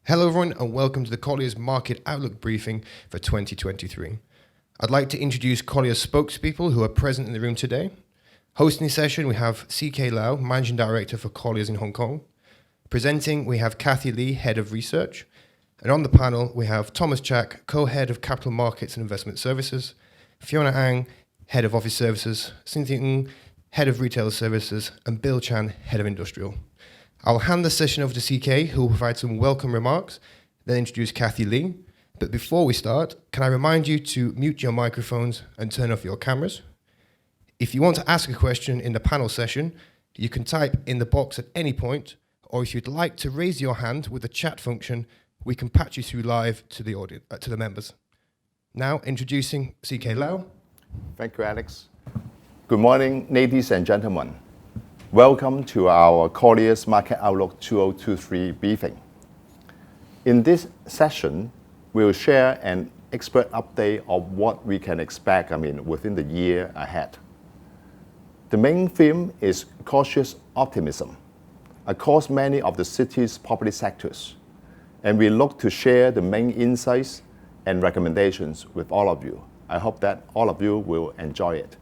Hello everyone and welcome to the Colliers Market Outlook Briefing for 2023. I'd like to introduce Colliers spokespeople who are present in the room today. Hosting the session we have CK Lau, Managing Director for Colliers in Hong Kong. Presenting we have Kathy Lee, Head of Research. And on the panel we have Thomas Chak, Co-Head of Capital Markets and Investment Services, Fiona Ang, Head of Office Services, Cynthia Ng, Head of Retail Services, and Bill Chan, Head of Industrial. I'll hand the session over to CK, who will provide some welcome remarks, then introduce Kathy Lee. But before we start, can I remind you to mute your microphones and turn off your cameras? If you want to ask a question in the panel session, you can type in the box at any point, or if you'd like to raise your hand with the chat function, we can patch you through live to the audience, to the members. Now, introducing CK Lau. Thank you, Alex. Good morning, ladies and gentlemen. Welcome to our Colliers Market Outlook 2023 briefing. In this session, we'll share an expert update of what we can expect within the year ahead. The main theme is cautious optimism across many of the city's property sectors, and we look to share the main insights and recommendations with all of you. I hope that all of you will enjoy it.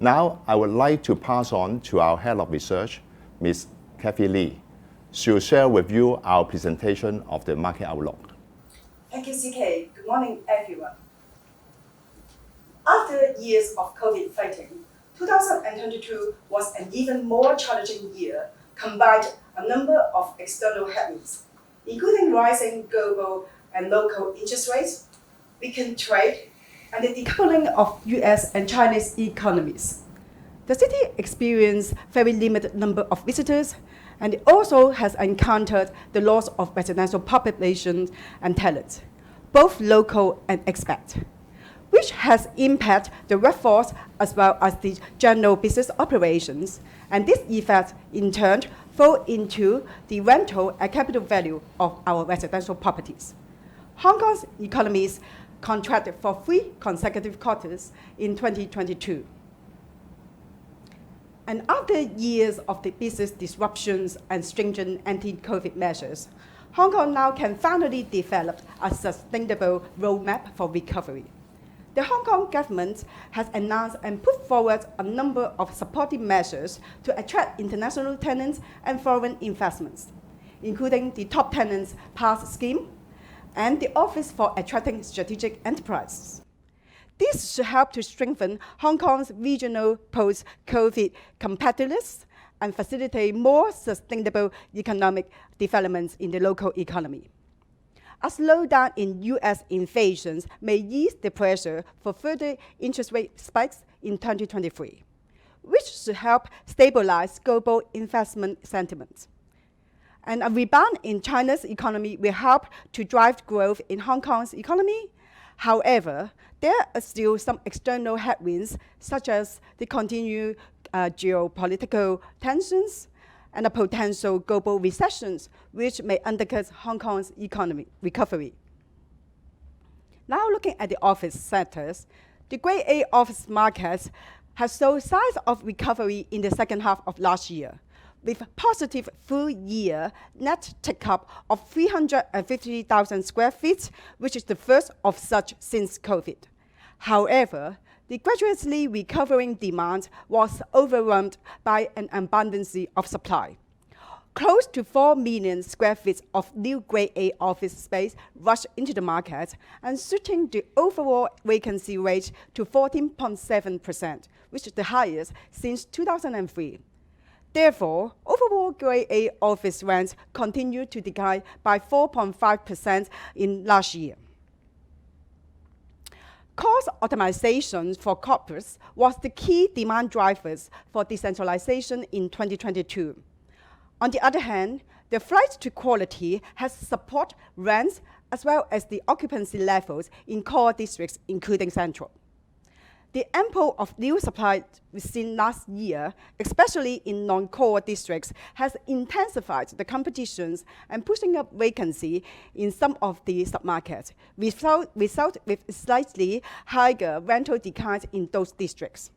Now, I would like to pass on to our Head of Research, Ms. Kathy Lee. She will share with you our presentation of the market outlook. Thank you, CK. Good morning, everyone. After years of COVID fighting, 2022 was an even more challenging year, combined a number of external headwinds, including rising global and local interest rates, weakened trade, and the decoupling of US and Chinese economies. The city experienced very limited number of visitors, and it also has encountered the loss of residential population and talent, both local and expat, which has impacted the workforce as well as the general business operations, and this effect in turn flow into the rental and capital value of our residential properties. Hong Kong's economies contracted for 3 consecutive quarters in 2022. And after years of the business disruptions and stringent anti-COVID measures, Hong Kong now can finally develop a sustainable roadmap for recovery. The Hong Kong government has announced and put forward a number of supportive measures to attract international tenants and foreign investments, including the Top Tenants Pass scheme, and the Office for Attracting Strategic Enterprises. This should help to strengthen Hong Kong's regional post-COVID competitiveness and facilitate more sustainable economic developments in the local economy. A slowdown in US inflation may ease the pressure for further interest rate spikes in 2023, which should help stabilize global investment sentiment. And a rebound in China's economy will help to drive growth in Hong Kong's economy. However, there are still some external headwinds, such as the continued geopolitical tensions and a potential global recessions, which may undercut Hong Kong's economic recovery. Now looking at the office sectors, the Grade A office markets have shown signs of recovery in the second half of last year, with positive full-year net take-up of 350,000 square feet, which is the first of such since COVID. However, the gradually recovering demand was overwhelmed by an abundance of supply. Close to 4 million square feet of new Grade A office space rushed into the market and shooting the overall vacancy rate to 14.7%, which is the highest since 2003. Therefore, overall Grade A office rents continued to decline by 4.5% in last year. Cost optimization for corporates was the key demand drivers for decentralization in 2022. On the other hand, the flight to quality has supported rents as well as the occupancy levels in core districts, including Central. The ample of new supply seen last year, especially in non-core districts, has intensified the competitions and pushing up vacancy in some of the submarkets, result with slightly higher rental declines in those districts.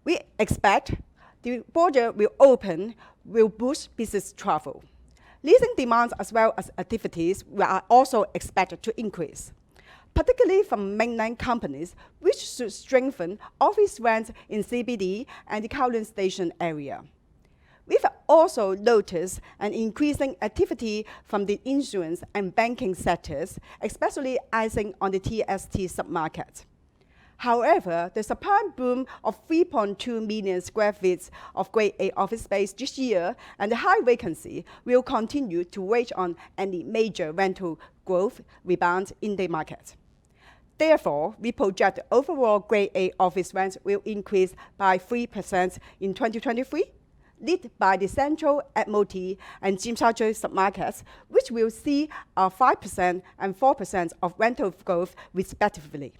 We expect the border will open, will boost business travel. Leasing demands as well as activities are also expected to increase, particularly from mainland companies, which should strengthen office rents in CBD and the Colliers station area. We've also noticed an increasing activity from the insurance and banking sectors, especially easing on the TST submarket. However, the supply boom of 3.2 million square feet of Grade A office space this year and the high vacancy will continue to weigh on any major rental growth rebound in the market. Therefore, we project the overall Grade A office rents will increase by 3% in 2023, led by the Central, Admiralty, and Tsim Sha Tsui submarkets, which will see a 5% and 4% of rental growth respectively.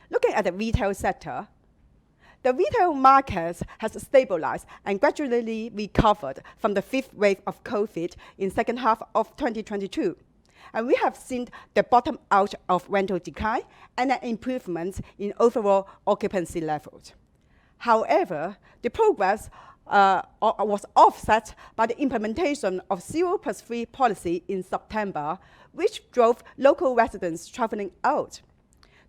Looking at the retail sector, the retail market has stabilized and gradually recovered from the fifth wave of COVID in second half of 2022. And we have seen the bottom out of rental decline and an improvement in overall occupancy levels. However, the progress was offset by the implementation of 0+3 policy in September, which drove local residents traveling out.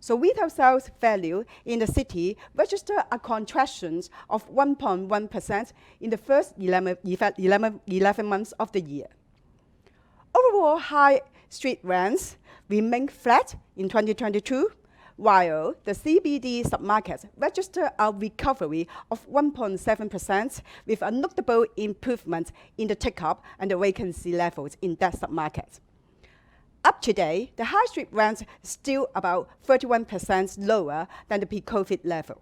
So retail sales value in the city registered a contraction of 1.1% in the first 11 months of the year. Overall high street rents remained flat in 2022, while the CBD submarkets registered a recovery of 1.7% with a notable improvement in the take-up and the vacancy levels in that submarket. Up to date, the high street rents still about 31% lower than the pre-COVID level.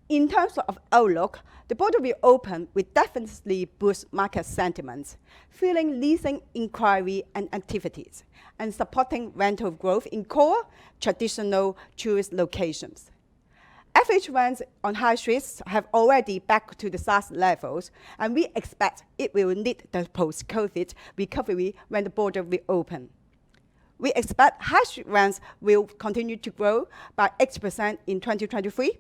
In terms of outlook, the border will open will definitely boost market sentiment, fueling leasing inquiry and activities, and supporting rental growth in core, traditional tourist locations. Average rents on high streets have already back to the SARS levels, and we expect it will need the post-COVID recovery when the border will open. We expect high street rents will continue to grow by 8% in 2023.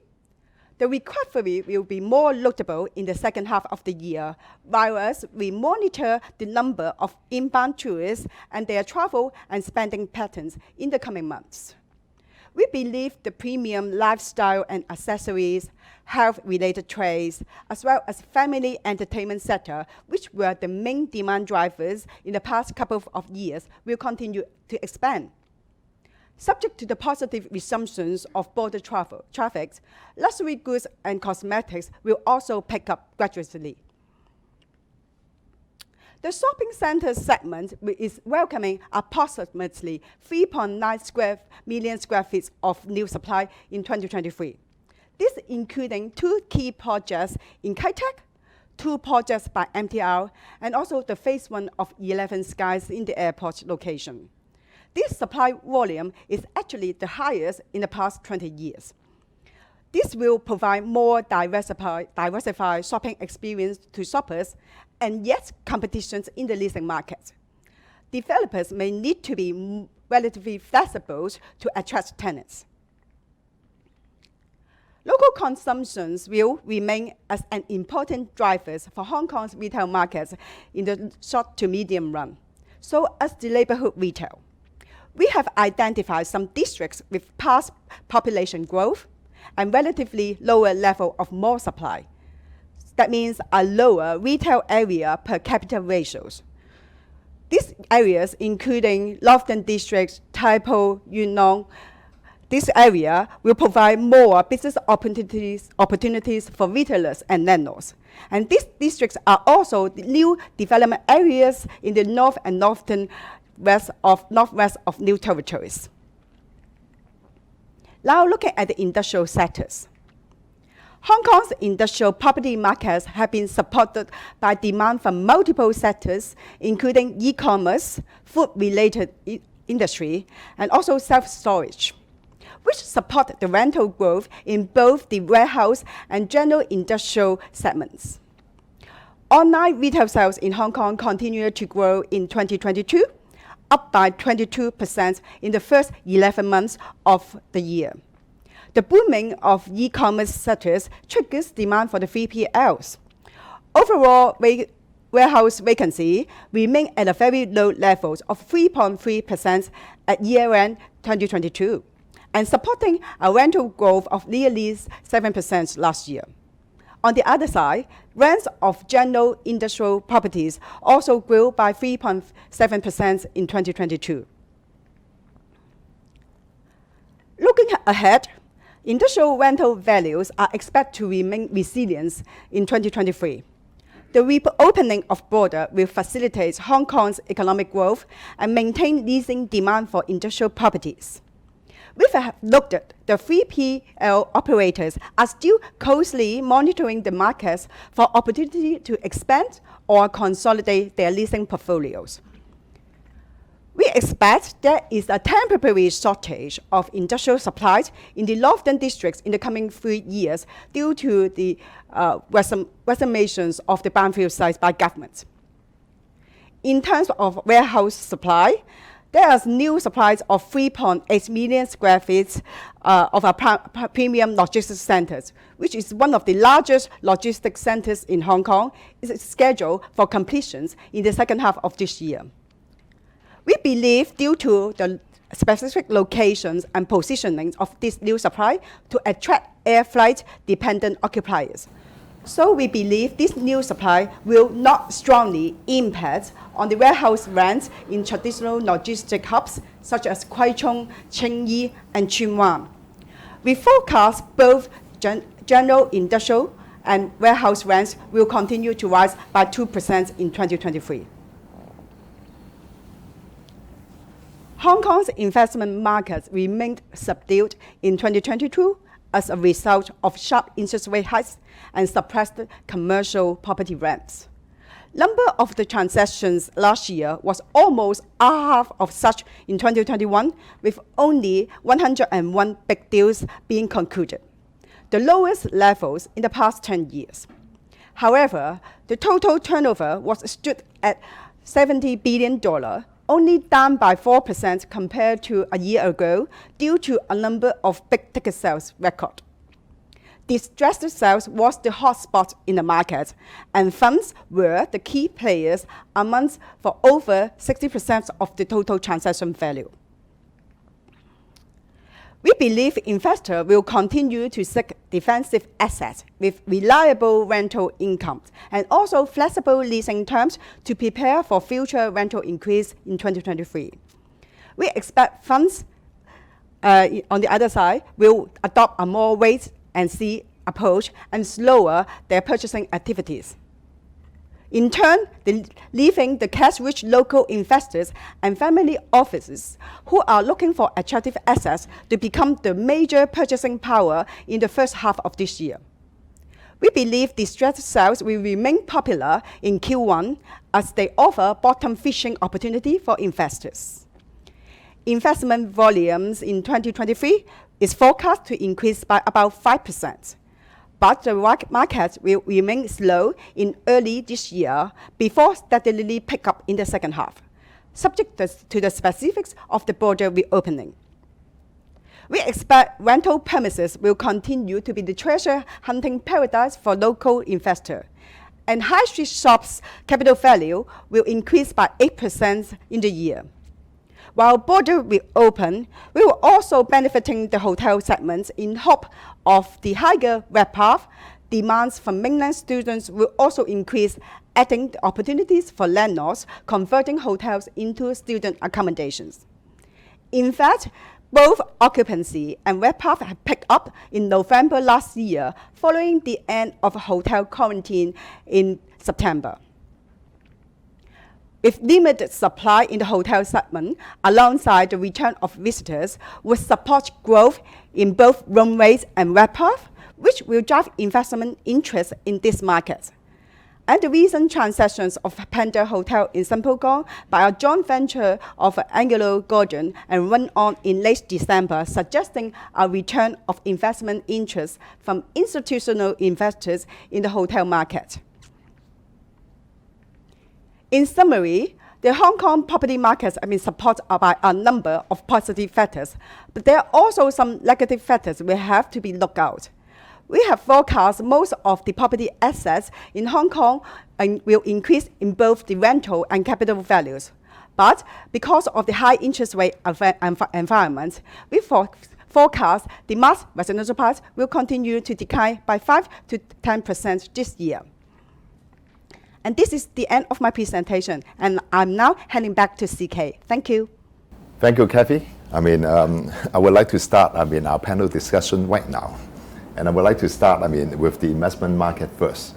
The recovery will be more notable in the second half of the year, whilst we monitor the number of inbound tourists and their travel and spending patterns in the coming months. We believe the premium lifestyle and accessories, health-related trades, as well as family entertainment sector, which were the main demand drivers in the past couple of years, will continue to expand. Subject to the positive resumptions of border traffic, luxury goods and cosmetics will also pick up gradually. The shopping center segment is welcoming approximately 3.9 million square feet of new supply in 2023. This including 2 key projects in Kai Tak, 2 projects by MTR, and also the phase 1 of 11 Skies in the airport location. This supply volume is actually the highest in the past 20 years. This will provide more diversified shopping experience to shoppers and yet competitions in the leasing market. Developers may need to be relatively flexible to attract tenants. Local consumptions will remain as an important drivers for Hong Kong's retail markets in the short to medium run, so as the neighborhood retail. We have identified some districts with past population growth and relatively lower level of mall supply. That means a lower retail area per capita ratios. These areas, including Lofton District, Tai Po, Yuen Long, this area will provide more business opportunities for retailers and landlords. And these districts are also the new development areas in the north and northwest of New Territories. Now looking at the industrial sectors. Hong Kong's industrial property markets have been supported by demand from multiple sectors, including e-commerce, food-related industry, and also self-storage, which support the rental growth in both the warehouse and general industrial segments. Online retail sales in Hong Kong continued to grow in 2022, up by 22% in the first 11 months of the year. The booming of e-commerce sectors triggers demand for the 3PLs. Overall, warehouse vacancy remained at a very low levels of 3.3% at year-end 2022, and supporting a rental growth of nearly 7% last year. On the other side, rents of general industrial properties also grew by 3.7% in 2022. Looking ahead, industrial rental values are expected to remain resilient in 2023. The reopening of border will facilitate Hong Kong's economic growth and maintain leasing demand for industrial properties. We have looked at the 3PL operators are still closely monitoring the markets for opportunity to expand or consolidate their leasing portfolios. We expect there is a temporary shortage of industrial supplies in the northern districts in the coming 3 years due to the resumptions of the brownfield sites by government. In terms of warehouse supply, there is new supplies of 3.8 million square feet of our premium logistics centers, which is one of the largest logistics centers in Hong Kong. It's scheduled for completions in the second half of this year. We believe due to the specific locations and positioning of this new supply to attract air flight dependent occupiers. So we believe this new supply will not strongly impact on the warehouse rents in traditional logistic hubs such as Kwai Chung, Tsing Yi, and Tsuen Wan. We forecast both general industrial and warehouse rents will continue to rise by 2% in 2023. Hong Kong's investment markets remained subdued in 2022 as a result of sharp interest rate hikes and suppressed commercial property rents. Number of the transactions last year was almost half of such in 2021, with only 101 big deals being concluded, the lowest levels in the past 10 years. However, the total turnover was stood at $70 billion, only down by 4% compared to a year ago due to a number of big ticket sales record. Distressed sales was the hotspot in the market, and funds were the key players amongst for over 60% of the total transaction value. We believe investors will continue to seek defensive assets with reliable rental incomes and also flexible leasing terms to prepare for future rental increase in 2023. We expect funds, on the other side, will adopt a more wait-and-see approach and slower their purchasing activities. In turn, leaving the cash-rich local investors and family offices who are looking for attractive assets to become the major purchasing power in the first half of this year. We believe distressed sales will remain popular in Q1 as they offer bottom fishing opportunity for investors. Investment volumes in 2023 is forecast to increase by about 5%. But the market will remain slow in early this year before steadily pick up in the second half, subject to the specifics of the border reopening. We expect rental premises will continue to be the treasure hunting paradise for local investors, and high street shops' capital value will increase by 8% in the year. While border reopen, we will also benefiting the hotel segments in hope of the higher RevPAR. Demands from mainland students will also increase, adding the opportunities for landlords converting hotels into student accommodations. In fact, both occupancy and RevPAR have picked up in November last year following the end of hotel quarantine in September. With limited supply in the hotel segment, alongside the return of visitors, will support growth in both room rates and RevPAR, which will drive investment interest in this market. And the recent transactions of Panda Hotel in St. Paul by a joint venture of Anglo Gordon and run on in late December, suggesting a return of investment interest from institutional investors in the hotel market. In summary, the Hong Kong property markets have been supported by a number of positive factors, but there are also some negative factors we have to be looked out. We have forecast most of the property assets in Hong Kong will increase in both the rental and capital values. But because of the high interest rate environment, we forecast the mass residential price will continue to decline by 5 to 10% this year. And this is the end of my presentation, and I'm now handing back to CK. Thank you. Thank you, Kathy. I would like to start, our panel discussion right now. And I would like to start, with the investment market first.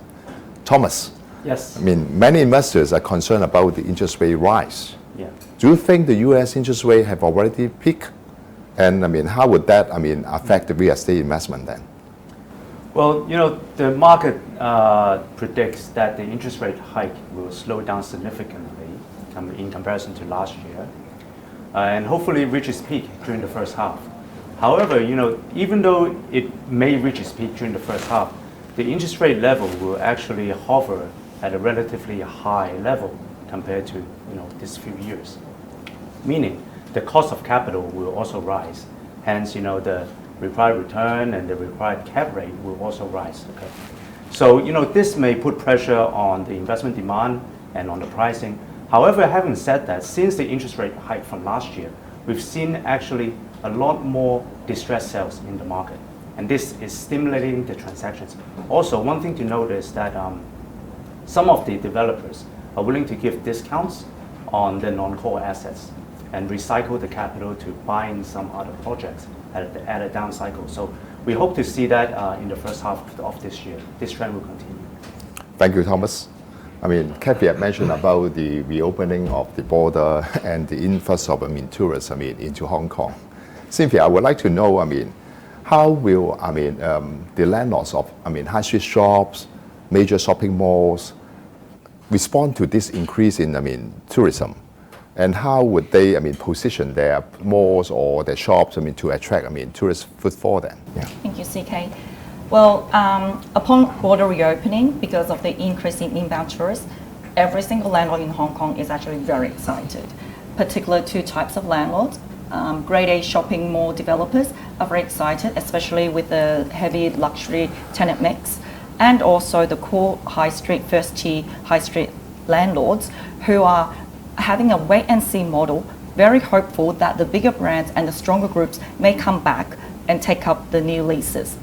Thomas. Yes. Many investors are concerned about the interest rate rise. Yeah. Do you think the U.S. interest rate have already peaked? And how would that, affect the real estate investment then? Well, the market predicts that the interest rate hike will slow down significantly in comparison to last year, and hopefully reach its peak during the first half. However, even though it may reach its peak during the first half, the interest rate level will actually hover at a relatively high level compared to these few years. Meaning, the cost of capital will also rise. Hence, the required return and the required cap rate will also rise. Okay? So, this may put pressure on the investment demand and on the pricing. However, having said that, since the interest rate hike from last year, we've seen actually a lot more distressed sales in the market. And this is stimulating the transactions. Also, one thing to note is that some of the developers are willing to give discounts on the non-core assets and recycle the capital to buy in some other projects at a down cycle. So we hope to see that in the first half of this year. This trend will continue. Thank you, Thomas. Kathy had mentioned about the reopening of the border and the influx of tourists into Hong Kong. Cynthia, I would like to know, how will the landlords of high street shops, major shopping malls respond to this increase in tourism? And how would they position their malls or their shops to attract tourist footfall then? Yeah. Thank you, CK. Well, upon border reopening, because of the increase in inbound tourists, every single landlord in Hong Kong is actually very excited. Particular two types of landlords. Grade A shopping mall developers are very excited, especially with the heavy luxury tenant mix, and also the core high street, first tier high street landlords who are having a wait and see model, very hopeful that the bigger brands and the stronger groups may come back and take up the new leases.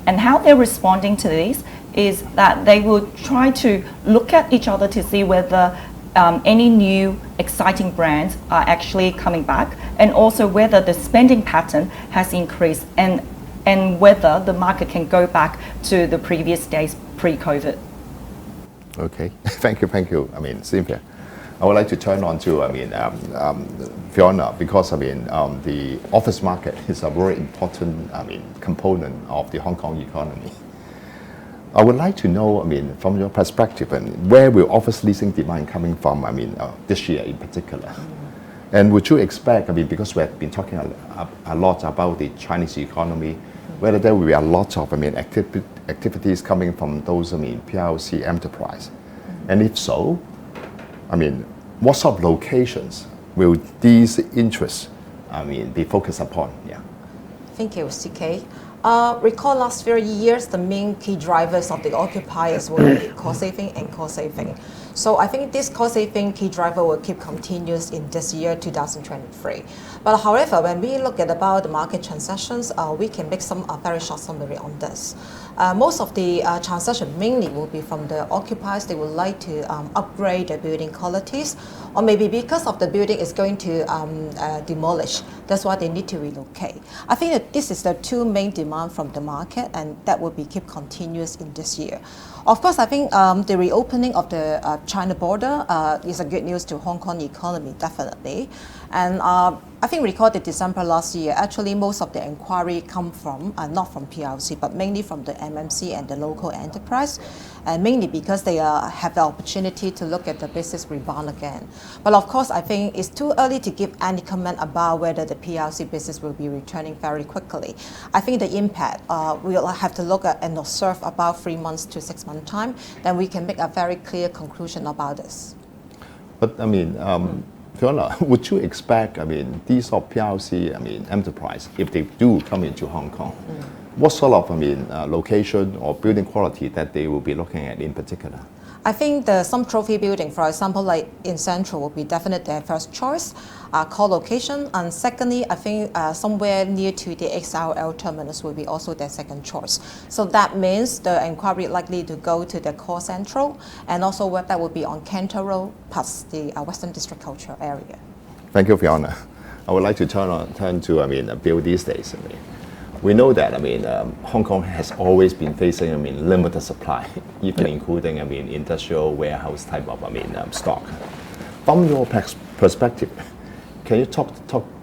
And how they're responding to this is that they will try to look at each other to see whether any new exciting brands are actually coming back, and also whether the spending pattern has increased and whether the market can go back to the previous days pre-COVID. Okay, thank you. Cynthia. I would like to turn on to Fiona, because the office market is a very important component of the Hong Kong economy. I would like to know, from your perspective, where will office leasing demand coming from? This year in particular, and would you expect? Because we have been talking a lot about the Chinese economy, whether there will be a lot of activities coming from those PLC enterprise, and if so, what sort of locations will these interests be focused upon? Yeah. Thank you, CK. Recall last few years, the main key drivers of the occupiers were cost saving and cost saving. So I think this cost saving key driver will keep continuous in this year, 2023. But however, when we look at about the market transactions, we can make some very short summary on this. Most of the transaction mainly will be from the occupiers. They would like to upgrade their building qualities, or maybe because of the building is going to demolish. That's why they need to relocate. I think that this is the two main demand from the market, and that will be keep continuous in this year. Of course, I think the reopening of the China border is a good news to Hong Kong economy, definitely. And I think recall the December last year, actually most of the inquiry come from, not from PLC, but mainly from the MMC and the local enterprise, and mainly because they have the opportunity to look at the business rebound again. But of course, I think it's too early to give any comment about whether the PLC business will be returning very quickly. I think the impact, we'll have to look at and observe about 3 months to 6 months time, then we can make a very clear conclusion about this. But Fiona, would you expect, these of PLC, enterprise, if they do come into Hong Kong, what sort of, location or building quality that they will be looking at in particular? I think some trophy building, for example, like in Central, will be definitely their first choice, co-location. And secondly, I think somewhere near to the XRL terminus will be also their second choice. So that means the inquiry likely to go to the core Central, and also where that will be on Cantor Road plus the Western District Cultural area. Thank you, Fiona. I would like to turn to Bill these days. We know that Hong Kong has always been facing limited supply, even including industrial warehouse type of stock. From your perspective, can you talk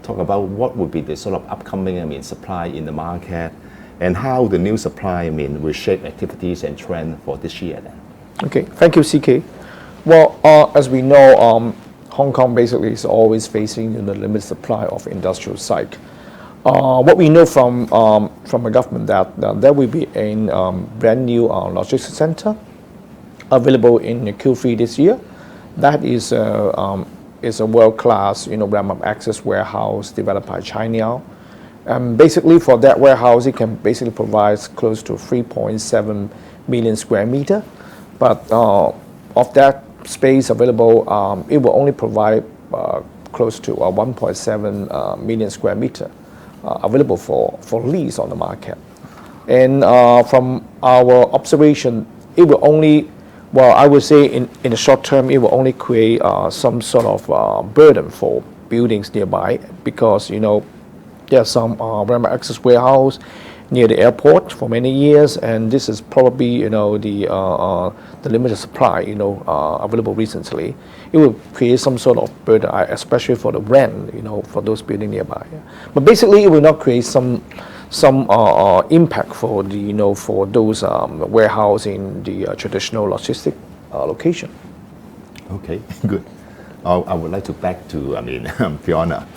about what would be the sort of upcoming supply in the market, and how the new supply will shape activities and trend for this year then? Okay, thank you, CK. Well, as we know, Hong Kong basically is always facing the limited supply of industrial site. What we know from the government that there will be a brand new logistics center available in Q3 this year. That is a world-class ramp-up access warehouse developed by China. Basically, for that warehouse, it can basically provide close to 3.7 million square meter. But of that space available, it will only provide close to 1.7 million square meter available for lease on the market. And from our observation, it will only, well, I would say in the short term, it will only create some sort of burden for buildings nearby, because there's some ramp-up access warehouse near the airport for many years, and this is probably the limited supply available recently. It will create some sort of burden, especially for the rent for those buildings nearby. But basically, it will not create some impact for for those warehouse in the traditional logistic location. Okay, good. I would like to back to Fiona.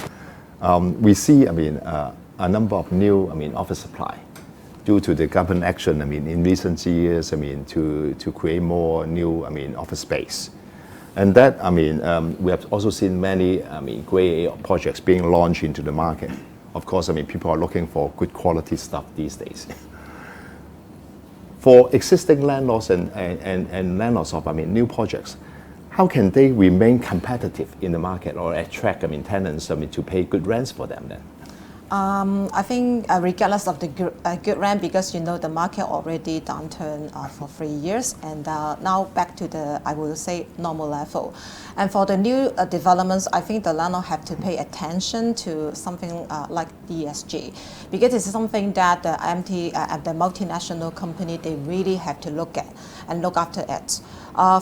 We see a number of new office supply due to the government action in recent years to create more new office space. And that we have also seen many grade A projects being launched into the market. Of course, people are looking for good quality stuff these days. For existing landlords and landlords of new projects, how can they remain competitive in the market or attract tenants to pay good rents for them then? I think regardless of the good rent, because the market already downturned for 3 years, and now back to the, I will say, normal level. And for the new developments, I think the landlord have to pay attention to something like ESG, because it's something that the the multinational company, they really have to look at and look after it.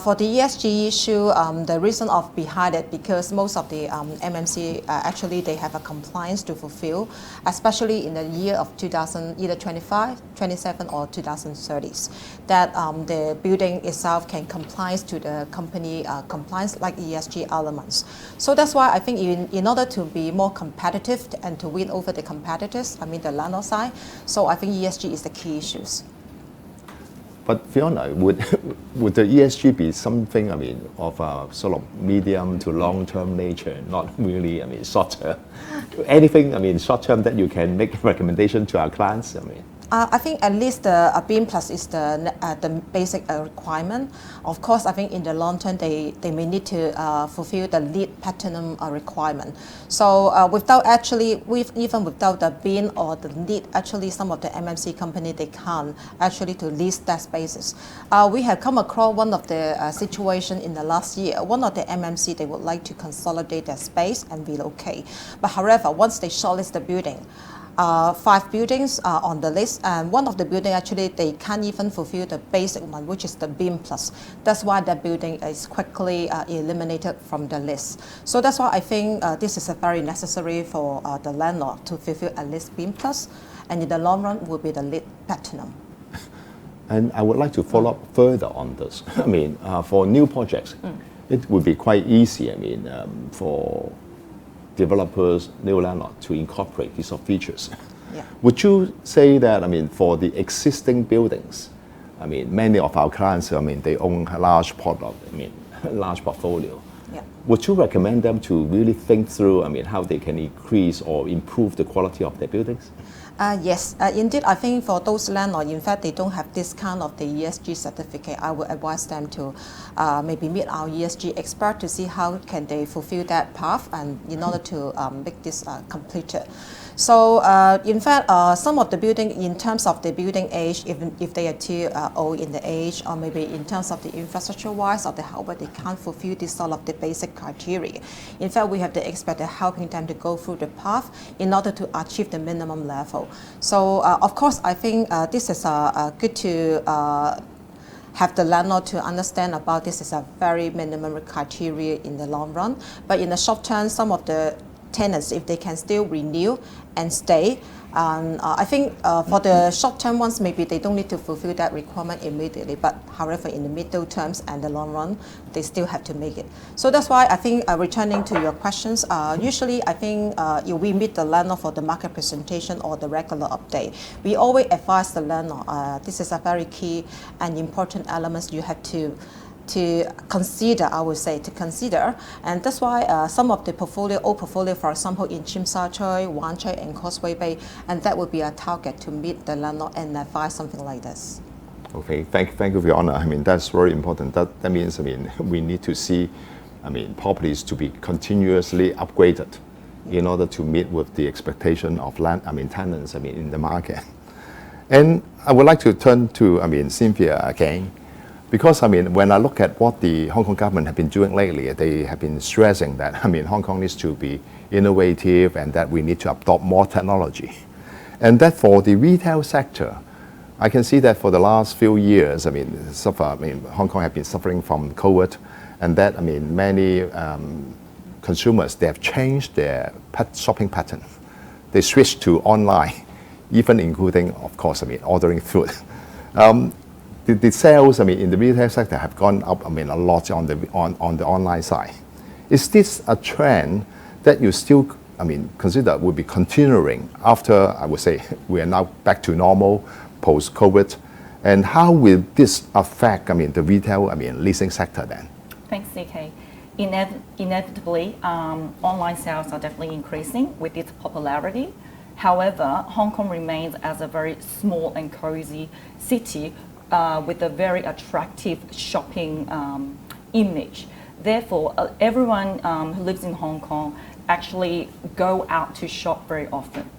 For the ESG issue, the reason of behind it, because most of the MMC actually they have a compliance to fulfill, especially in the year of either 25, 27 or 2030s, that the building itself can comply to the company compliance like ESG elements. So that's why I think in order to be more competitive and to win over the competitors, the landlord side, so I think ESG is the key issues. But Fiona, would the ESG be something of a sort of medium to long-term nature, not really short-term? Anything short-term that you can make a recommendation to our clients? I think at least the BEAM Plus is the basic requirement. Of course, I think in the long term they may need to fulfill the LEED Platinum requirement. So even without the BEAM or the LEED, actually some of the MMC company, they can't actually to lease that spaces. We have come across one of the situation in the last year. One of the MMC, they would like to consolidate their space and relocate. But however, once they shortlist the building, 5 buildings are on the list, and one of the buildings actually they can't even fulfill the basic one, which is the BEAM Plus. That's why that building is quickly eliminated from the list. So that's why I think this is very necessary for the landlord to fulfill at least BEAM Plus, and in the long run will be the LEED Platinum. And I would like to follow up further on this. For new projects, it would be quite easy. For developers, new landlord to incorporate these sort of features. Yeah. Would you say that for the existing buildings, many of our clients, they own a large large portfolio. Yeah. Would you recommend them to really think through, how they can increase or improve the quality of their buildings? Yes, indeed, I think for those landlords, in fact, they don't have this kind of the ESG certificate. I would advise them to maybe meet our ESG expert to see how can they fulfill that path and in order to make this completed. So in fact, some of the building, in terms of the building age, if they are too old in the age, or maybe in terms of the infrastructure-wise or the hardware, they can't fulfill this sort of the basic criteria. In fact, we have the expert helping them to go through the path in order to achieve the minimum level. So of course, I think this is good to have the landlord to understand about this is a very minimum criteria in the long run. But in the short term, some of the tenants, if they can still renew and stay, I think for the short-term ones, maybe they don't need to fulfill that requirement immediately, but however, in the middle terms and the long run, they still have to make it. So that's why I think, returning to your questions, usually I think if we meet the landlord for the market presentation or the regular update, we always advise the landlord, this is a very key and important element you have to consider, I would say, and that's why some of the old portfolio, for example, in Tsim Sha Tsui, Wan Chai, and Causeway Bay, and that would be a target to meet the landlord and advise something like this. Okay, thank you for your honor. I mean, that's very important. That means, I mean, we need to see, I mean, properties to be continuously upgraded in order to meet with the expectation of tenants, I mean, in the market. And I would like to turn to, I mean, Cynthia again. Because, I mean, when I look at what the Hong Kong government have been doing lately, they have been stressing that, I mean, Hong Kong needs to be innovative and that we need to adopt more technology. And that for the retail sector, I can see that for the last few years, I mean, Hong Kong have been suffering from COVID, and that, I mean, many consumers, they have changed their shopping pattern. They switched to online, even including, of course, I mean, ordering food. The sales, I mean, in the retail sector have gone up, I mean, a lot on the online side. Is this a trend that you still, I mean, consider will be continuing after, I would say, we are now back to normal post-COVID? And how will this affect, I mean, the retail, I mean, leasing sector then? Thanks, CK. Inevitably, online sales are definitely increasing with its popularity. However, Hong Kong remains as a very small and cozy city with a very attractive shopping image. Therefore, everyone who lives in Hong Kong actually go out to shop very often.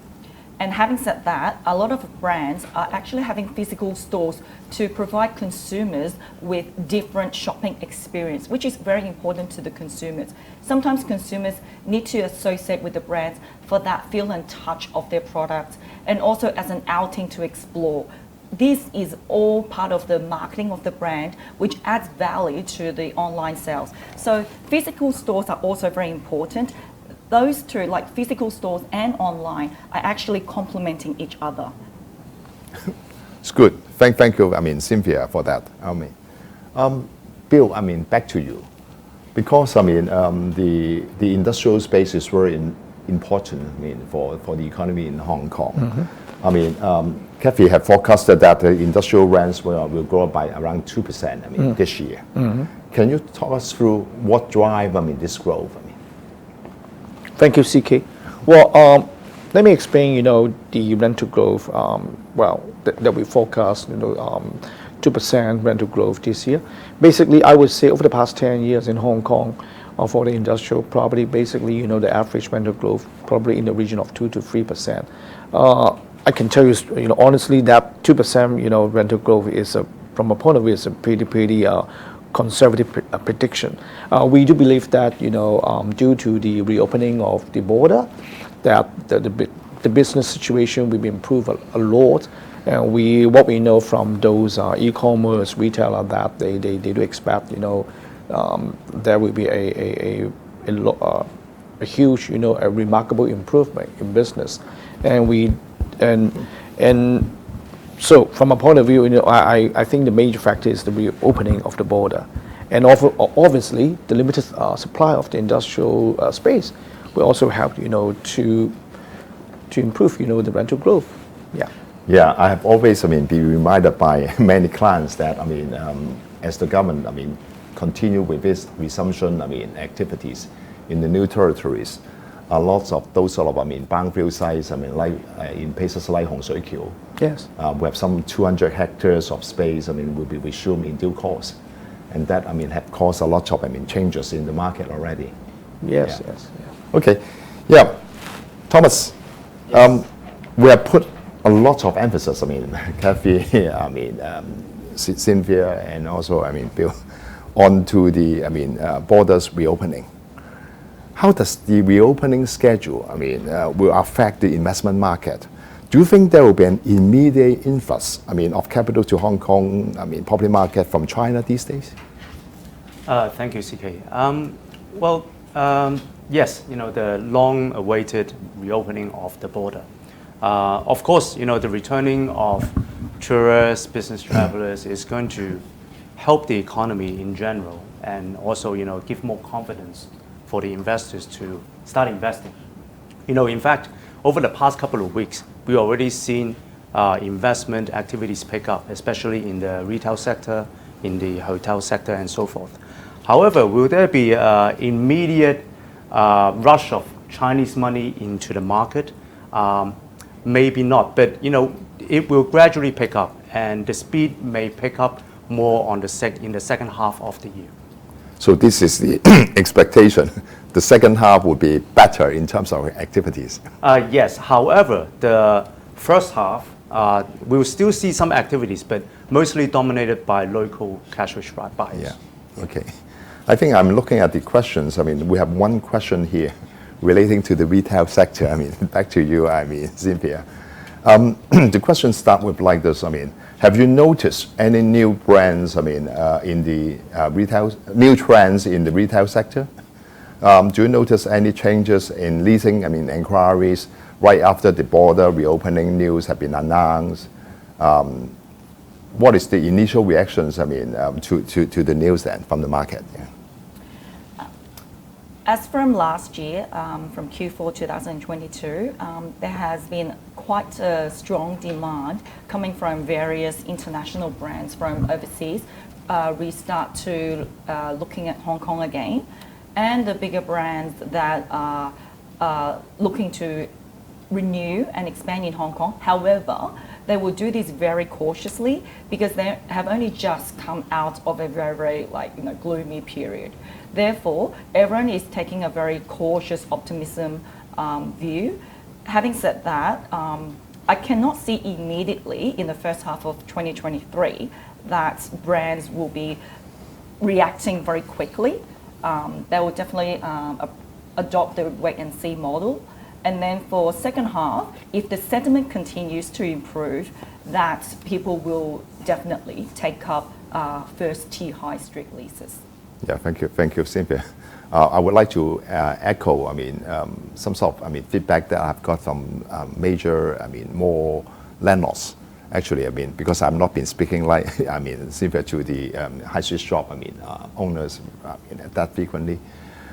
And having said that, a lot of brands are actually having physical stores to provide consumers with different shopping experience, which is very important to the consumers. Sometimes consumers need to associate with the brands for that feel and touch of their products, and also as an outing to explore. This is all part of the marketing of the brand, which adds value to the online sales. So physical stores are also very important. Those two, like physical stores and online, are actually complementing each other. It's good. Thank you, I mean, Cynthia, for that. I mean, Bill, I mean, back to you. Because, I mean, the industrial space is very important, I mean, for the economy in Hong Kong. Mm-hmm. I mean, Kathy have forecasted that the industrial rents will grow by around 2%, I mean, this year. Mm-hmm. Can you talk us through what drive, I mean, this growth? I mean? Thank you, CK. Well, let me explain, you know, the rental growth, that we forecast, you know, 2% rental growth this year. Basically, I would say over the past 10 years in Hong Kong, for the industrial property, basically, you know, the average rental growth probably in the region of 2 to 3%. I can tell you, you know, honestly, that 2%, you know, rental growth is, from a point of view, is a pretty conservative prediction. We do believe that, you know, due to the reopening of the border, that the business situation will be improved a lot. And what we know from those e-commerce retailer that they do expect, you know, there will be a huge, you know, a remarkable improvement in business. And so from a point of view, you know, I think the major factor is the reopening of the border. And obviously, the limited supply of the industrial space will also help, you know, to improve, you know, the rental growth. Yeah. Yeah, I have always, I mean, been reminded by many clients that, I mean, as the government, I mean, continue with this resumption, I mean, activities in the new territories, a lot of those sort of, brownfield sites, like in places like Hong Shui Kiu. Yes. We have some 200 hectares of space, will be resumed in due course. And that, have caused a lot of, changes in the market already. Yes, Yeah. yes. Yeah. Okay, yeah. Thomas, we have put a lot of emphasis, Kathy, Cynthia, and also, Bill, onto the, borders reopening. How does the reopening schedule, will affect the investment market? Do you think there will be an immediate influx, of capital to Hong Kong, property market from China these days? Thank you, CK. Yes, the long-awaited reopening of the border. Of course, the returning of tourists, business travelers is going to help the economy in general, and also, give more confidence for the investors to start investing. In fact, over the past couple of weeks, we already seen investment activities pick up, especially in the retail sector, in the hotel sector, and so forth. However, will there be an immediate rush of Chinese money into the market? Maybe not, but it will gradually pick up, and the speed may pick up more in the second half of the year. So this is the expectation. The second half will be better in terms of activities. Yes. However, the first half, we will still see some activities, but mostly dominated by local cash-rich buyers. Yeah. Okay. I think I'm looking at the questions. We have one question here relating to the retail sector. Back to you, Cynthia. The questions start with like this. Have you noticed any new brands, in the retail, new trends in the retail sector? Do you notice any changes in leasing, inquiries right after the border reopening news have been announced? What is the initial reactions, to the news then from the market? Yeah. As from last year, from Q4 2022, there has been quite a strong demand coming from various international brands from overseas. We start to looking at Hong Kong again, and the bigger brands that are looking to renew and expand in Hong Kong. However, they will do this very cautiously because they have only just come out of a very gloomy period. Therefore, everyone is taking a very cautious optimism view. Having said that, I cannot see immediately in the first half of 2023 that brands will be reacting very quickly. They will definitely adopt the wait-and-see model. And then for second half, if the sentiment continues to improve, that people will definitely take up first-tier high street leases. Yeah, thank you, Cynthia. I would like to echo, some sort of, feedback that I've got from major, more landlords. Actually, because I've not been speaking like, Cynthia, to the high street shop, owners, that frequently.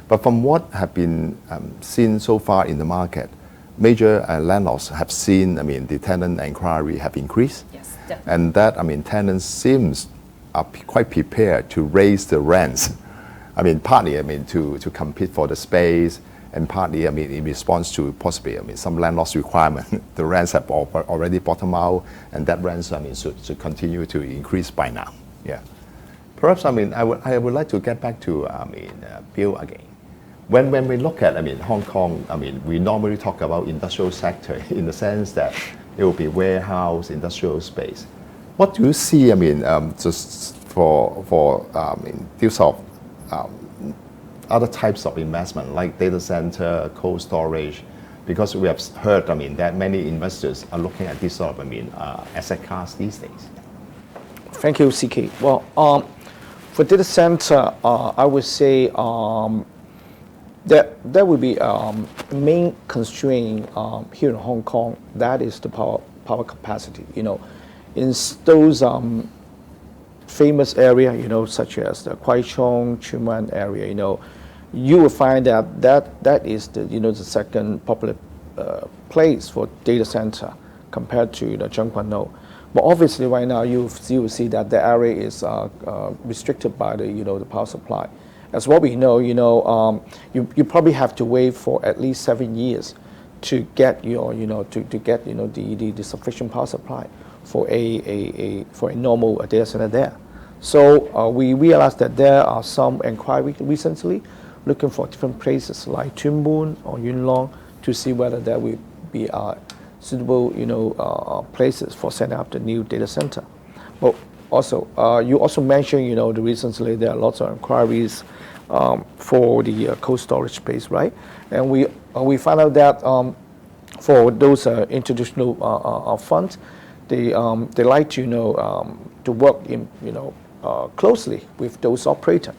But from what have been seen so far in the market, major landlords have seen, the tenant inquiry have increased. Yes, definitely. And that, tenants seems are quite prepared to raise the rents. Partly, to compete for the space, and partly, in response to possibly, some landlord's requirement. The rents have already bottomed out, and that rents, should continue to increase by now. Yeah. Perhaps, I would like to get back to, Bill again. When we look at, Hong Kong, we normally talk about industrial sector in the sense that it will be warehouse, industrial space. What do you see, just for deals of other types of investment like data center, cold storage? Because we have heard, that many investors are looking at this sort of, asset class these days. Thank you, CK. Well, for data center, I would say there will be main constraint here in Hong Kong. That is the power capacity. In those famous area, such as the Kwai Chung, Tsuen Wan area, you will find that is the the second popular place for data center compared to the Zheng Guan No. But obviously, right now you will see that the area is restricted by the the power supply, As what we know, you probably have to wait for at least 7 years to get your, to get, the sufficient power supply for a normal data center there. So we realized that there are some inquiry recently looking for different places like Tuen Mun or Yuen Long to see whether there will be suitable, places for setting up the new data center. But also, you also mentioned, the recently there are lots of inquiries for the cold storage space, right? And we found out that for those institutional funds, they like to to work in closely with those operator,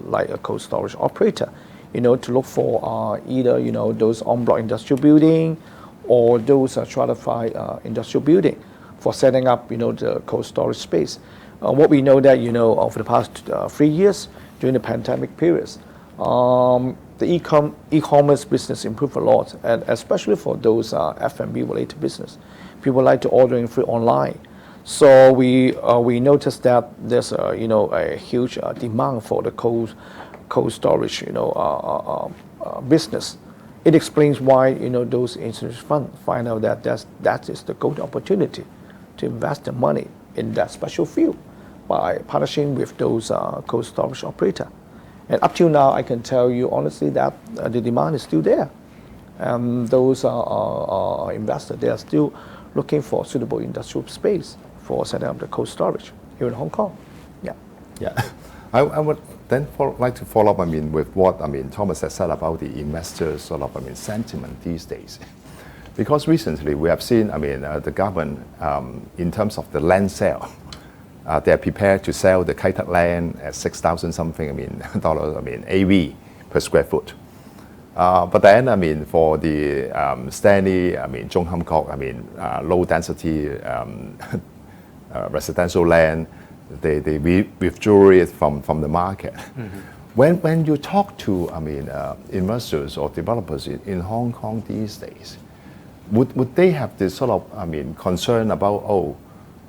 like a cold storage operator, to look for either those en-bloc industrial building or those stratified industrial building for setting up the cold storage space. What we know that over the past 3 years during the pandemic periods, the e-commerce business improved a lot, and especially for those F&B related business, people like to ordering food online. So we noticed that there's a huge demand for the cold storage business. It explains why those institutional funds find out that that is the golden opportunity to invest the money in that special field by partnering with those cold storage operator. And up till now, I can tell you honestly that the demand is still there. Those investors, they are still looking for suitable industrial space for setting up the cold storage here in Hong Kong. Yeah. Yeah. I would then like to follow up, with what, Thomas has said about the investors' sentiment these days. Because recently we have seen, the government, in terms of the land sale, they are prepared to sell the Kai Tak land at 6,000 something, dollars, AV per square foot. But then, for the Stanley, Zhong Ham Kok, low density residential land, they withdrew it from the market. Mm-hmm. When you talk to, investors or developers in Hong Kong these days, would they have this sort of, concern about,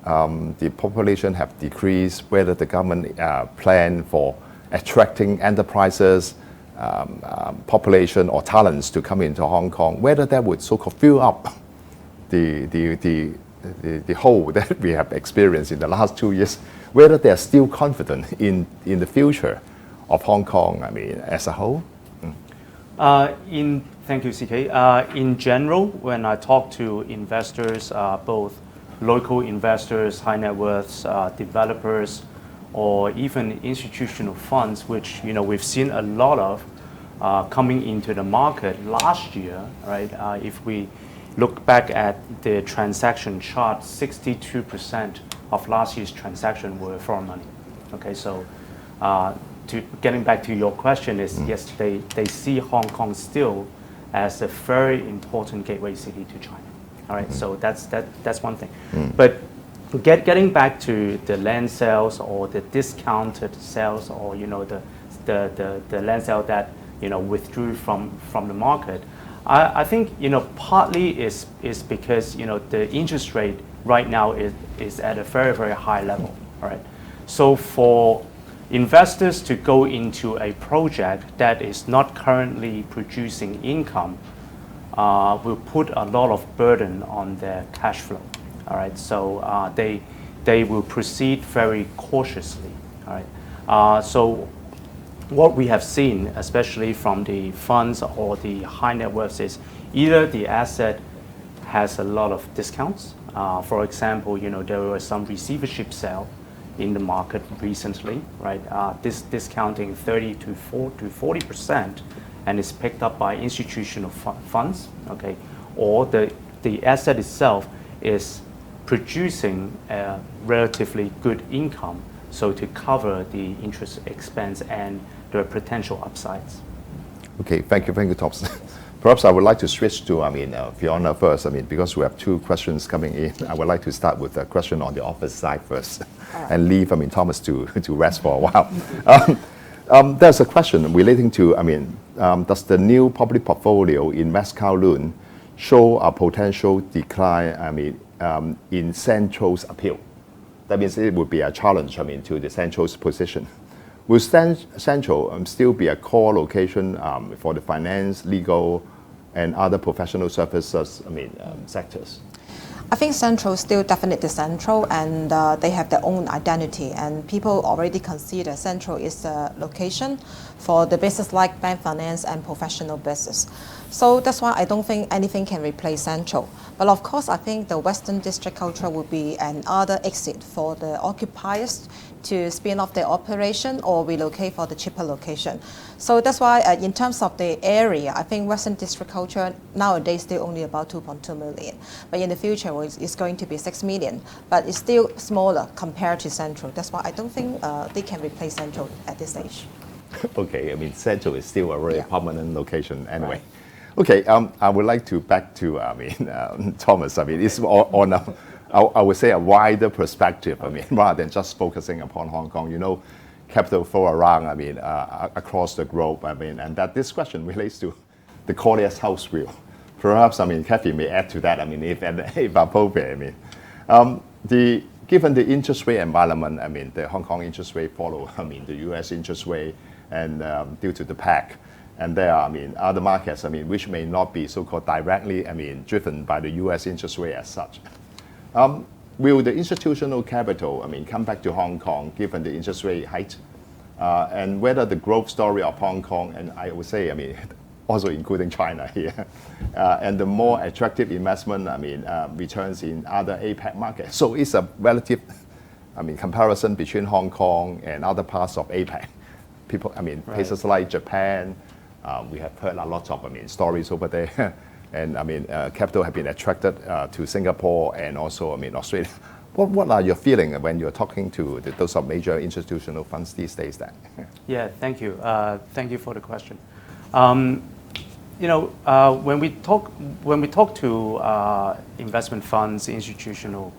the population have decreased, whether the government plan for attracting enterprises, population or talents to come into Hong Kong, whether that would so-called fill up the hole that we have experienced in the last 2 years, whether they are still confident in the future of Hong Kong, as a whole? Thank you, CK. In general, when I talk to investors, both local investors, high net worths, developers, or even institutional funds, which we've seen a lot of coming into the market last year, right? If we look back at the transaction chart, 62% of last year's transaction were foreign money. Okay, so getting back to your question is, yes, they see Hong Kong still as a very important gateway city to China. All right, so that's one thing. But getting back to the land sales or the discounted sales, or the land sale that withdrew from the market, I think partly is because the interest rate right now is at a very, very high level. All right, so for investors to go into a project that is not currently producing income will put a lot of burden on their cash flow. All right, so they will proceed very cautiously. All right, so what we have seen, especially from the funds or the high net worths, is either the asset has a lot of discounts. For example, there was some receivership sale in the market recently, right? This discounting 30 to 40%, and is picked up by institutional funds, okay? Or the asset itself is producing a relatively good income, so to cover the interest expense and the potential upsides. Okay, thank you, Thomas. Perhaps I would like to switch to, Fiona first. Because we have 2 questions coming in, I would like to start with a question on the office side first, and leave, Thomas to rest for a while. There's a question relating to, does the new public portfolio in West Kowloon show a potential decline, in Central's appeal? That means it would be a challenge, to the Central's position. Will Central still be a core location for the finance, legal, and other professional services, sectors? I think Central is still definitely Central, and they have their own identity, and people already consider Central is a location for the business like bank finance and professional business. So that's why I don't think anything can replace Central. But of course, I think the Western District Culture will be another exit for the occupiers to spin off their operation or relocate for the cheaper location. So that's why in terms of the area, I think Western District Culture nowadays still only about 2.2 million. But in the future, it's going to be 6 million. But it's still smaller compared to Central. That's why I don't think they can replace Central at this stage. Okay, Central is still a very prominent location anyway. Right. Okay, I would like to back to Thomas. It's on I would say a wider perspective. Rather than just focusing upon Hong Kong. You know, capital flow around. Across the globe. And that this question relates to the Colliers house view. Perhaps Kathy may add to that. If appropriate. Given the interest rate environment, the Hong Kong interest rate follow. The U.S. interest rate, and due to the PAC. And there are, other markets, which may not be so-called directly, driven by the U.S. interest rate as such. Will the institutional capital, come back to Hong Kong given the interest rate height, and whether the growth story of Hong Kong, and I would say, also including China here, and the more attractive investment, returns in other APEC markets. So it's a relative, comparison between Hong Kong and other parts of APEC. People, places like Japan. We have heard a lot of stories over there, and capital have been attracted to Singapore and also Australia. What are your feelings when you're talking to those of major institutional funds these days? Then? Yeah, thank you. Thank you for the question. When we talk to investment funds, institutional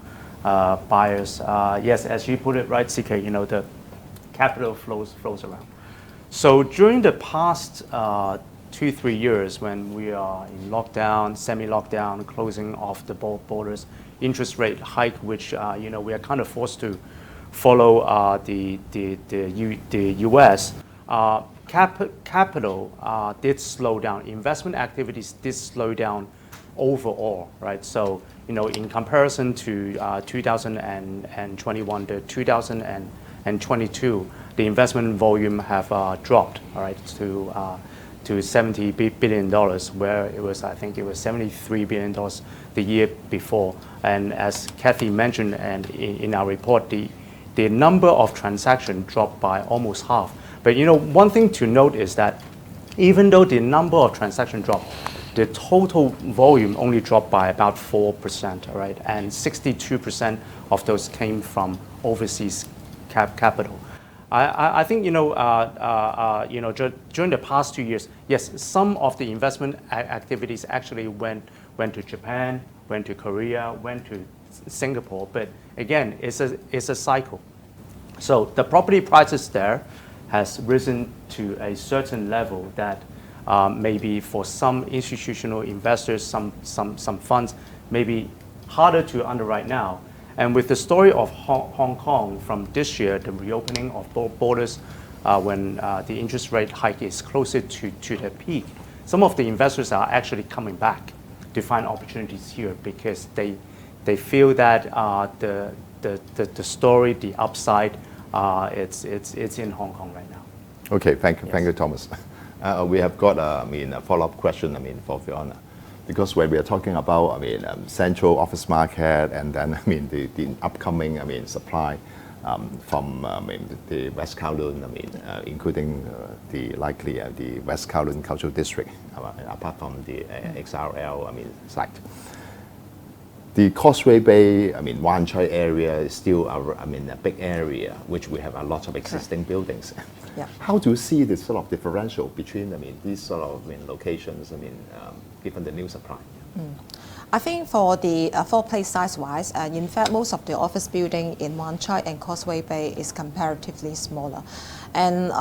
buyers, yes, as you put it right, CK, the capital flows around. So during the past 2-3 years, when we are in lockdown, semi-lockdown, closing off the borders, interest rate hike, which we are kind of forced to follow the U.S. Capital did slow down. Investment activities did slow down overall, right? So in comparison to 2021 to 2022. The investment volume have dropped, all right, to $70 billion, where it was, I think it was $73 billion the year before. And as Kathy mentioned, and in our report, the number of transactions dropped by almost half. But one thing to note is that even though the number of transactions dropped, the total volume only dropped by about 4%, all right, and 62% of those came from overseas capital. I think during the past 2 years, yes, some of the investment activities actually went to Japan, went to Korea, went to Singapore. But again, it's a cycle. So the property prices there has risen to a certain level that maybe for some institutional investors, some funds, may be harder to underwrite now. And with the story of Hong Kong from this year, the reopening of borders, when the interest rate hike is closer to the peak, some of the investors are actually coming back to find opportunities here because they feel that the story, the upside, it's in Hong Kong right now. Okay, thank you, Thomas. We have got a follow-up question, for Fiona. Because when we are talking about, central office market, and then the upcoming, supply from the West Kowloon, including the West Kowloon Cultural District, apart from the XRL, site. The Causeway Bay, Wan Chai area is still a big area, which we have a lot of existing buildings. Yeah. How do you see this sort of differential between, these sort of locations, given the new supply? I think for the floor plate size-wise, in fact, most of the office building in Wan Chai and Causeway Bay is comparatively smaller. And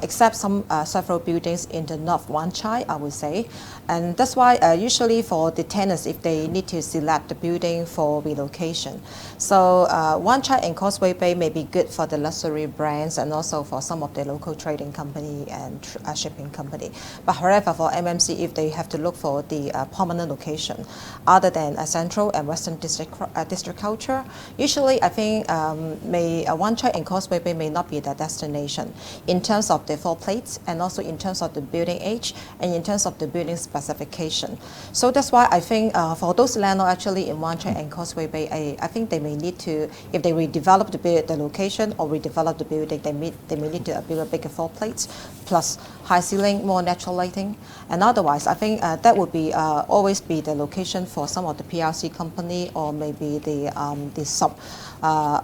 except some several buildings in the North Wan Chai, I would say. And that's why usually for the tenants, if they need to select the building for relocation. So Wan Chai and Causeway Bay may be good for the luxury brands and also for some of the local trading company and shipping company. But however, for MMC, if they have to look for the permanent location, other than Central and Western District culture, usually I think Wan Chai and Causeway Bay may not be the destination in terms of the floor plates and also in terms of the building age and in terms of the building specification. So that's why I think for those landlords actually in Wan Chai and Causeway Bay, I think they may need to, if they redevelop the location or redevelop the building, they may need to build a bigger floor plates plus high ceiling, more natural lighting. And otherwise, I think that would be always be the location for some of the PRC company or maybe the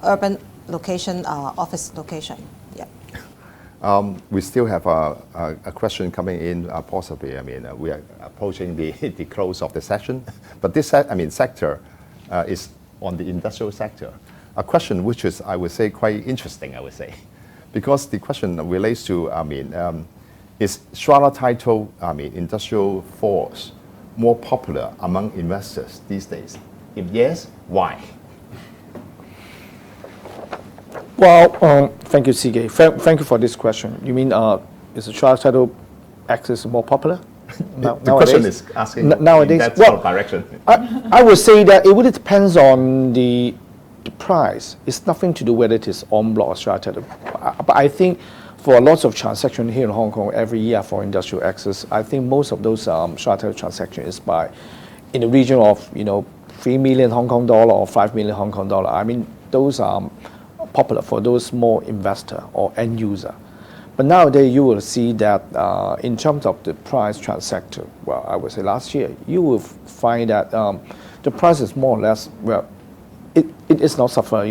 urban location, office location. Yeah. We still have a question coming in, possibly. I mean, we are approaching the close of the session, but this sector is on the industrial sector. A question which is, I would say, quite interesting, I would say, because the question relates to, is strata title, industrial force more popular among investors these days? If yes, why? Well, thank you, CK. Thank you for this question. You mean, is the strata title access more popular? The question is asking nowadays, in that sort of direction. I would say that it really depends on the price. It's nothing to do whether it is en bloc or strata title. But I think for lots of transactions here in Hong Kong every year for industrial access, I think most of those strata title transactions is by in the region of 3 million Hong Kong dollar or 5 million Hong Kong dollar. I mean, those are popular for those small investor or end user. But nowadays you will see that in terms of the price transaction, well, I would say last year, you will find that the price is more or less, well, it is not suffer,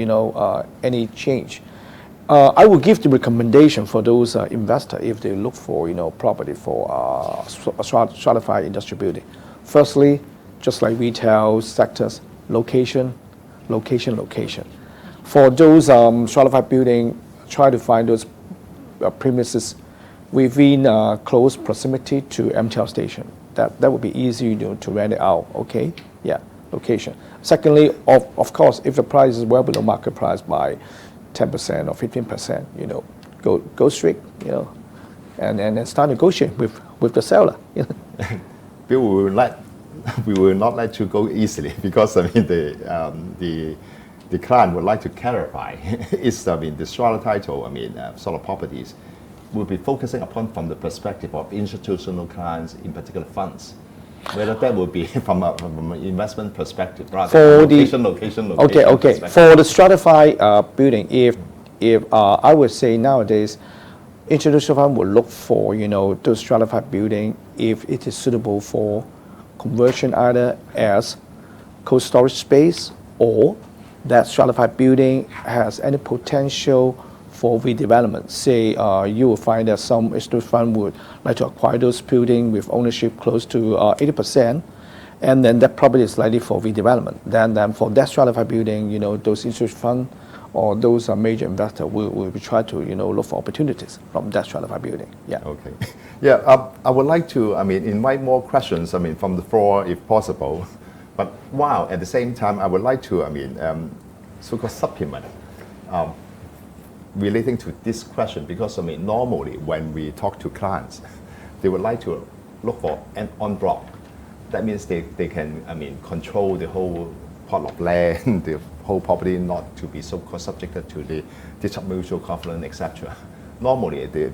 any change. I will give the recommendation for those investors if they look for, property for a stratified industrial building. Firstly, just like retail sectors, location. For those stratified building, try to find those premises within close proximity to MTR station. That would be easy to rent it out. Okay, yeah, location. Secondly, of course, if the price is well below market price by 10% or 15%, go straight, and start negotiating with the seller. Bill, we will not let you go easily because the client would like to clarify is the strata title, sort of properties will be focusing upon from the perspective of institutional clients, in particular funds. Whether that would be from an investment perspective rather than location. Okay. For the stratified building, if I would say nowadays, institutional fund will look for those stratified building if it is suitable for conversion either as cold storage space or that stratified building has any potential for redevelopment. Say you will find that some institutional fund would like to acquire those buildings with ownership close to 80%, and then that property is likely for redevelopment. Then for that stratified building, those institutional fund or those major investors will try to look for opportunities from that stratified building. Yeah. Okay. Yeah. I would like to invite more questions from the floor if possible. But while at the same time, I would like to, so-called supplement relating to this question, because normally when we talk to clients, they would like to look for an en bloc. That means they can, control the whole plot of land, the whole property, not to be so-called subjected to the discharge mutual covenant, etc. Normally, the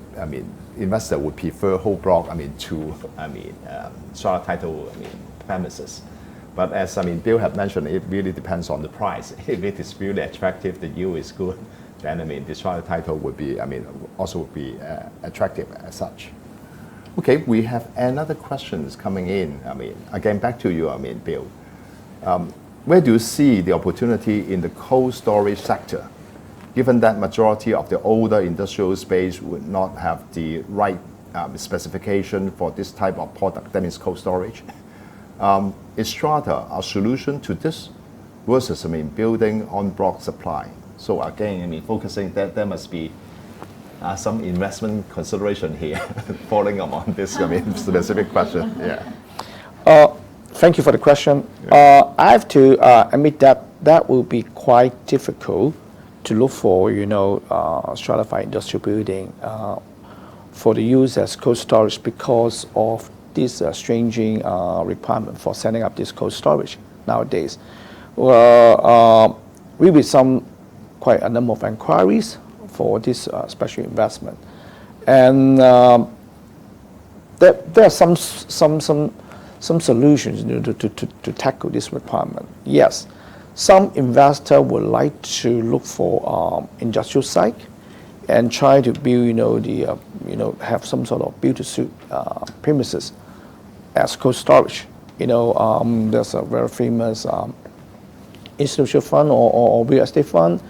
investor would prefer whole block, to strata title, premises. But as Bill had mentioned, it really depends on the price. If it is really attractive, the yield is good, then the strata title would be, also would be attractive as such. Okay, we have another questions coming in. Again, back to you, Bill. Where do you see the opportunity in the cold storage sector, given that majority of the older industrial space would not have the right specification for this type of product, that is cold storage? Is strata a solution to this versus, building on block supply? So again, focusing that there must be some investment consideration here, following up on this, specific question. Yeah. Thank you for the question. I have to admit that that will be quite difficult to look for, stratified industrial building for the use as cold storage because of this stringent requirement for setting up this cold storage nowadays. Well, we received quite a number of inquiries for this special investment, and there are some solutions to tackle this requirement. Yes, some investor would like to look for industrial site and try to build, have some sort of build-to-suit premises as cold storage. There's a very famous institutional fund or real estate fund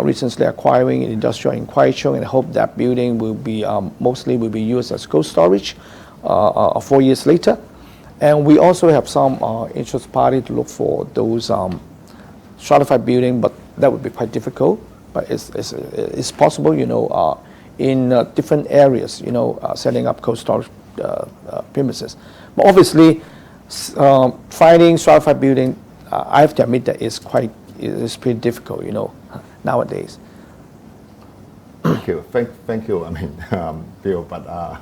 recently acquiring an industrial in Kwaichung, and hope that building will be mostly will be used as cold storage 4 years later. And we also have some interest party to look for those stratified building, but that would be quite difficult. But it's possible, in different areas, setting up cold storage premises. But obviously, finding stratified building, I have to admit that it's pretty difficult, nowadays. Thank you. Thank you. Bill, but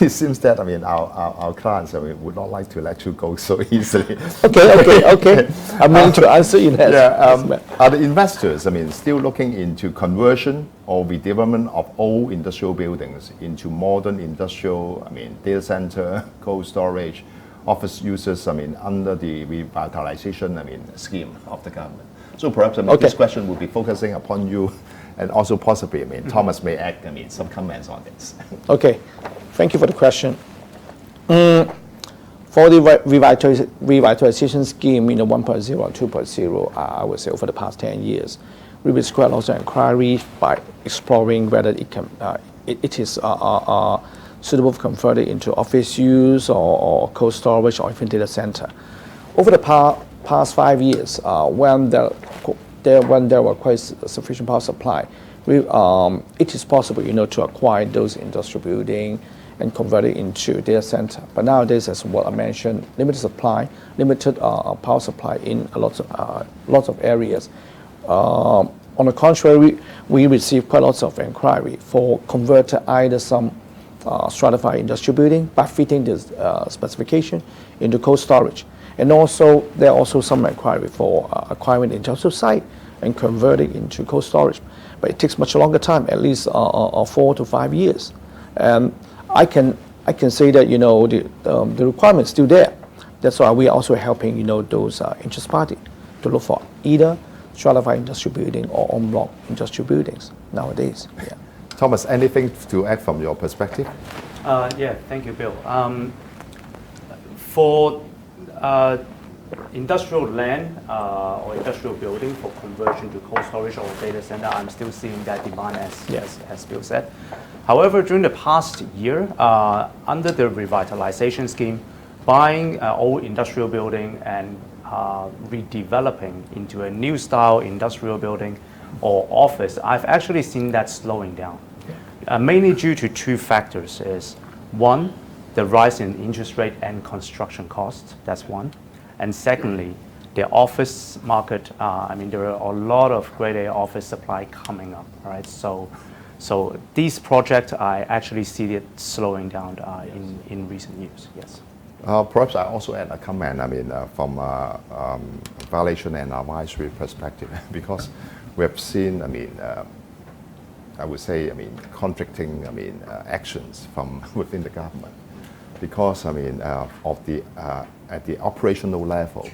it seems that our clients would not like to let you go so easily. Okay. I'm willing to answer in that. Yeah. Are the investors, still looking into conversion or redevelopment of old industrial buildings into modern industrial, data center, cold storage, office uses, under the revitalization, scheme of the government? So perhaps this question will be focusing upon you, and also possibly, Thomas may add, some comments on this. Okay, thank you for the question. For the revitalization scheme, 1.0 and 2.0, I would say over the past 10 years, we received quite a lot of inquiries by exploring whether it is suitable for converting into office use or cold storage or even data center. Over the past 5 years, when there were quite sufficient power supply, it is possible, to acquire those industrial building and convert it into data center. But nowadays, as what I mentioned, limited supply, limited power supply in lots of areas. On the contrary, we receive quite lots of inquiry for converting either some stratified industrial building by fitting this specification into cold storage. And also, there are also some inquiry for acquiring the industrial site and converting into cold storage. But it takes much longer time, at least 4 to 5 years. And I can say that the requirement is still there. That's why we are also helping those interest party to look for either stratified industrial building or en bloc industrial buildings nowadays. Yeah. Thomas, anything to add from your perspective? Thank you, Bill. For industrial land or industrial building for conversion to cold storage or data center, I'm still seeing that demand as Bill said. However, during the past year, under the revitalization scheme, buying old industrial building and redeveloping into a new style industrial building or office, I've actually seen that slowing down. Mainly due to two factors is, one, the rise in interest rate and construction costs, that's one. And secondly, the office market, there are a lot of grade A office supply coming up, right? So these projects, I actually see it slowing down in recent years, yes. Perhaps I also add a comment, from valuation and advisory perspective, because we have seen, I would say, conflicting, actions from within the government. Because, at the operational level,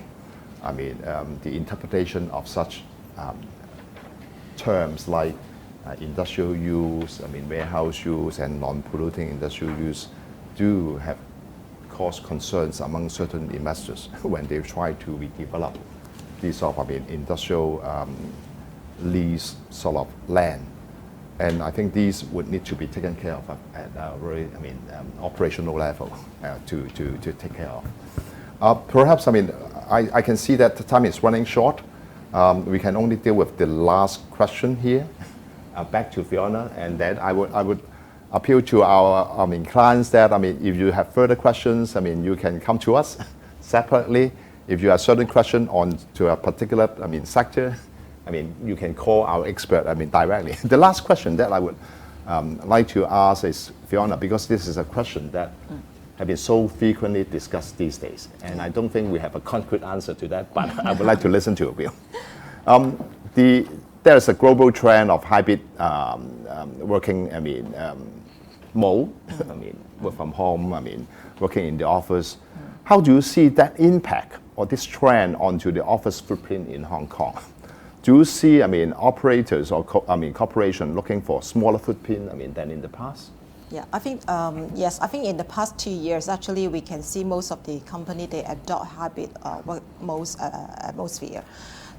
the interpretation of such terms like industrial use, warehouse use, and non-polluting industrial use do have caused concerns among certain investors when they try to redevelop these sort of industrial lease sort of land. And I think these would need to be taken care of at a very operational level to take care of. Perhaps, I mean, I can see that the time is running short. We can only deal with the last question here. Back to Fiona, and then I would appeal to our clients that, if you have further questions, you can come to us separately. If you have certain question on to a particular, sector, you can call our expert, directly. The last question that I would like to ask is, Fiona, because this is a question that have been so frequently discussed these days, and I don't think we have a concrete answer to that, but I would like to listen to it, Bill. There is a global trend of hybrid working, mode, work from home, working in the office. How do you see that impact or this trend onto the office footprint in Hong Kong? Do you see, operators or corporation looking for smaller footprint, than in the past? Yeah, I think, yes, I think in the past 2 years, actually, we can see most of the company, they adopt hybrid work atmosphere.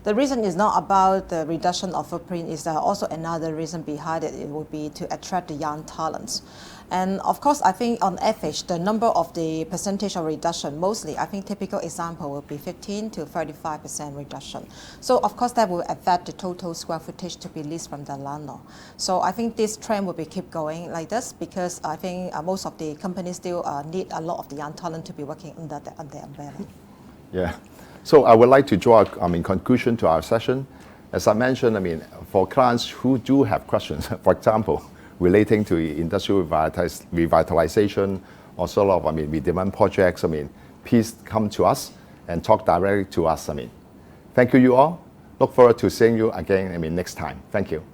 The reason is not about the reduction of footprint, is also another reason behind it. It would be to attract the young talents. And of course, I think on average, the number of the percentage of reduction, mostly, I think typical example will be 15 to 35% reduction. So of course, that will affect the total square footage to be leased from the landlord. So I think this trend will be keep going like this, because I think most of the companies still need a lot of the young talent to be working under the umbrella. Yeah. So I would like to draw a conclusion to our session. As I mentioned, for clients who do have questions, for example, relating to industrial revitalization or sort of, redevelopment projects, please come to us and talk directly to us. Thank you all. Look forward to seeing you again, next time. Thank you.